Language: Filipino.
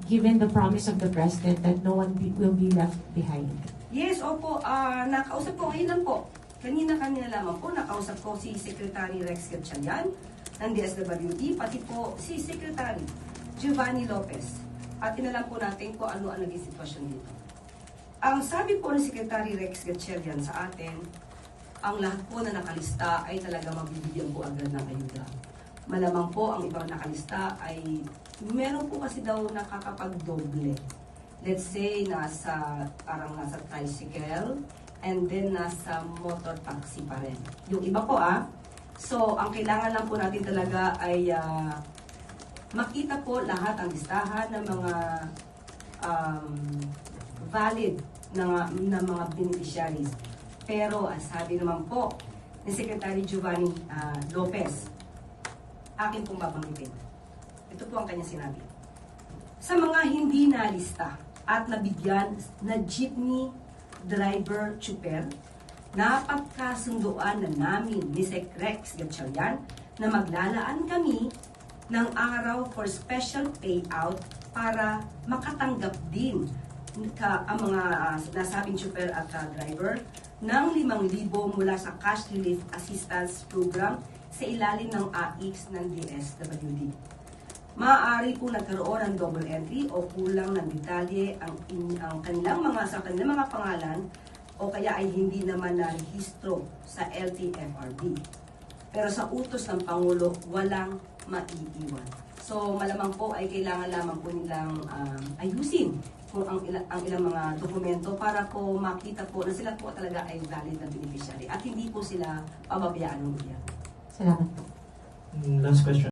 given the promise of the President that no one will be left behind? Yes, opo. Nakausap ko ngayon lang po. Kanina lamang po, nakausap ko si Secretary Rex Gatchalian ng DSWD, pati po si Secretary Giovanni Lopez. At inalam po natin kung ano ang naging sitwasyon dito. Ang sabi po ng Secretary Rex Gatchalian sa atin, ang lahat po na nakalista ay talaga mabibigyan po agad ng ayuda. Malamang po ang ibang nakalista ay meron po kasi daw nakakapagdoble. Let's say parang nasa tricycle and then nasa motor taxi pa rin. Yung iba po So ang kailangan lang po natin talaga ay makita po lahat ang listahan ng mga valid na mga beneficiaries. Pero sabi naman po ni Secretary Giovanni Lopez, akin pong babanggitin. Ito po ang kanya sinabi. Sa mga hindi nalista at nabigyan na jeepney driver chuper, napagkasunduan na namin ni Sec Rex Gatchalian na maglalaan kami ng araw for special payout para makatanggap din ang mga nasabing chuper at driver ng 5,000 mula sa Cash Relief Assistance Program sa ilalim ng AIX ng DSWD. Maaari po nagkaroon ng double entry o kulang ng detalye ang kanilang mga pangalan o kaya ay hindi naman narehistro sa LTFRB. Pero sa utos ng Pangulo, walang maiiwan. So malamang po ay kailangan lamang po nilang ayusin kung ang ilang mga dokumento para po makita po na sila po talaga ay valid na beneficiary at hindi po sila pababayaan ng gobyerno. Salamat po. Last question.